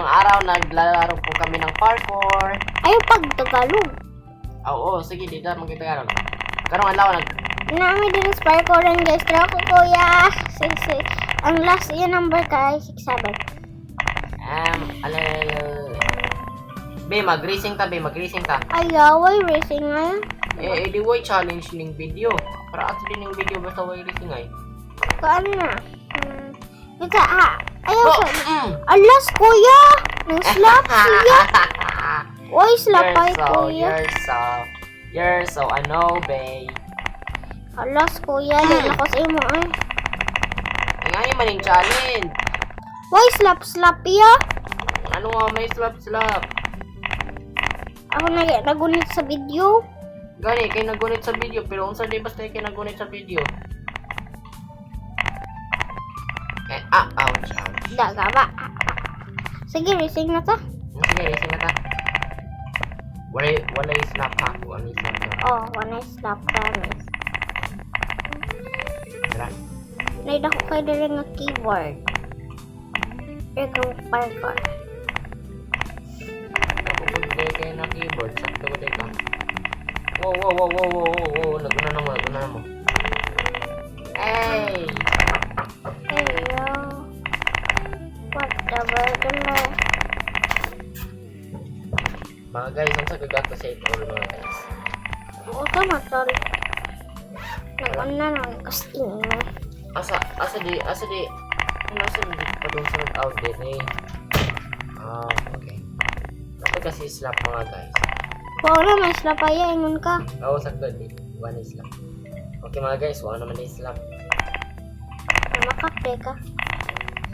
Ngayong araw, naglalaro po kami ng parkour. Ayaw pag Tagalog. Oo, sige, di na magkitagalog. Karong adlaw Namin din sa parkouran guys. Pero ako kuya. Ang last yung number ka ay 67. Be, mag-racing ta, Ayaw, ay racing nga. di way challenge ning video. Para ato din ning video basta way racing ay. Kaan na? Ika, ayaw Oh, sa... Alas kuya! Nang slap siya. Uy, slap ay kuya. You're so be. Alas kuya, din ako sa imo ay. Nga ni maning challenge. Uy, slap ya. Ano nga may slap. Ako nagunit sa video. Gani, kay nagunit sa video, pero unsa di basta kay nagunit sa video. Ouch. Daga ba? Sige, racing na ta. Sige, racing na ta. Wala yung slap ha. Wala yung slap ha. Oh, one is slap promise. Tara. Naida ko kayo dali nga keyboard. Ikaw parkour. Kapag kayo na keyboard, sakto ko ka. Wow. Naguna na mo. Hey! Hello. Whatever the Mga guys, ang sagagat ko sa ito mga guys. Oo, tama, sorry. Nag-on na ng casting. Asa di pa doon sa nag-outlet eh. Okay. Ito kasi slap mga guys. Oo na, may slap ay ingon ka. Oo, sakto di. One is slap. Okay mga guys, wala naman is slap. Namakapte ka.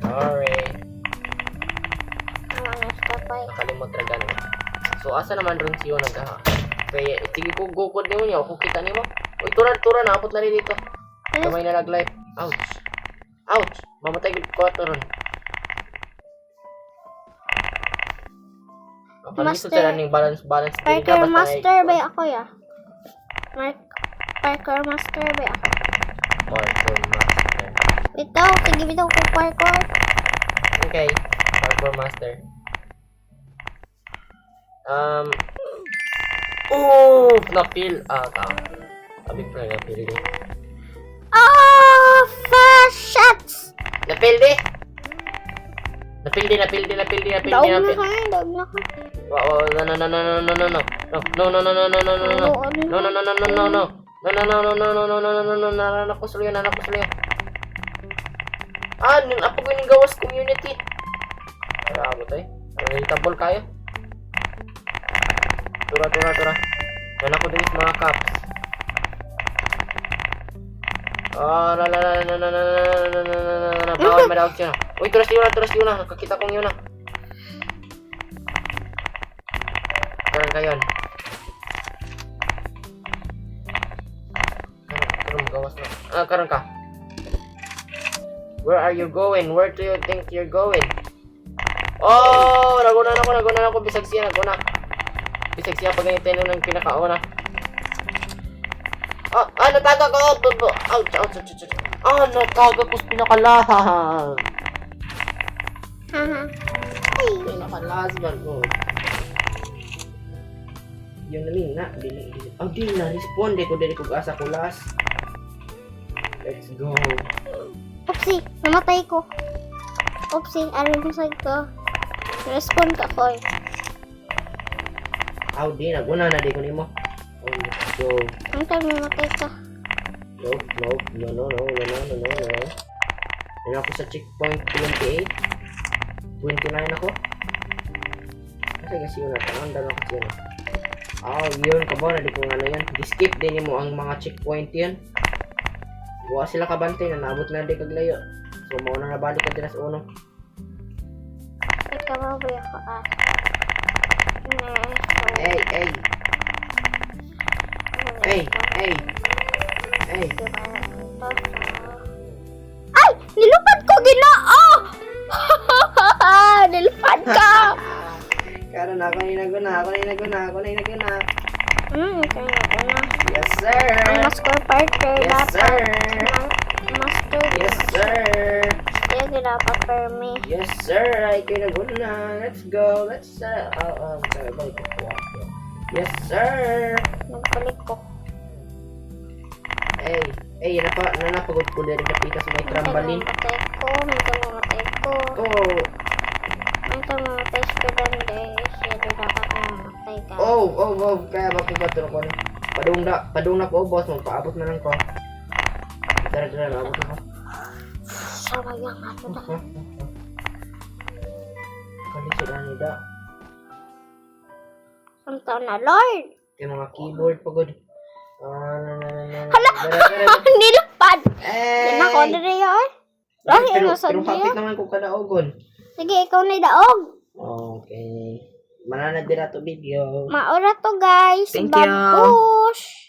Sorry. Ano na slap ay. Nakalimot na gano'n. So, asa naman rin siyo nagha? Kaya, sige ko gukod niyo niya. Kung kita niyo mo. Uy, tura. Naapot na rin dito. Kamay na nag-life. Ouch. Mamatay ko ito ron. Pag-isot sila ng balance. Parkour master ba ako ya? Parkour master ba ako? Parkour master. Bitaw ko parkour. Okay. Parkour master. Napil. Sabi ko na napil di. Fast shots! Napil di. Daog na ka. Wow, no. Nakusuloy. Apo ko yung gawas community. Marabo tayo. Relatable kayo. Tura. Yan ako din mga caps. Bawal madaog siya. Uy, turas yun na. Nakakita kong yun na. Karan kayon. Karan gawas na. Karan ka. Where are you going? Where do you think you're going? Oh, naguna ako. Bisag siya pag ganito ng pinakauna. Nataga ko. Ouch. Nataga ko sa pinakalahan. Pinakalas ba ko? Yung nalina. Di na-respond. Ko asa ko last. Let's go. Oopsie, namatay ko. Oopsie, alam mo sa'yo ko. Respond ka ko eh. Di naguna na di ko nimo. Let's go. Ang tayo namatay ka. Nope. No. Yan ako sa checkpoint 28. 29 ako. Kasi yun na. Tangandang ako siya na. Yun. Kabaw na di ko nga na yan. Di-skip din mo ang mga checkpoint yan. Buwa sila kabantay na naabot na di kaglayo. So mauna na balik ka din sa uno. Ikaw ba ako Hey. Ay! Nilupad ko ginoo! Nilupad ka! Karon ako na naguna. Kaya ako na. Yes, sir. Ang master parkour Yes, dapat. sir. Master. Yes, sir. Kaya lagi dapat permi. Yes, sir. Ay, kayo na. Let's go. Let's, balik ko. Yes, sir. Nagbalik ko. Nanapagod ko din kapita sa may trambalin. Mamatay ko. Oh, Minsan mamatay si Dandes. Hindi dapat mamatay ka. kaya ba ko ko na. Padung na po, boss. Magpaabot na lang ko. Tara, abot na ko. Sayang ako na. Kalisod na nida. Ang taon na, Lord. Yung mga keyboard pagod. Hala! Nilapad! Yan ako, Eh! dire yun. Lahi, Pero sa hapit diyo. naman ko kadaogon. Sige, ikaw na daog. Okay. Mananad din na to video. Maura to, guys. Thank you. Babush!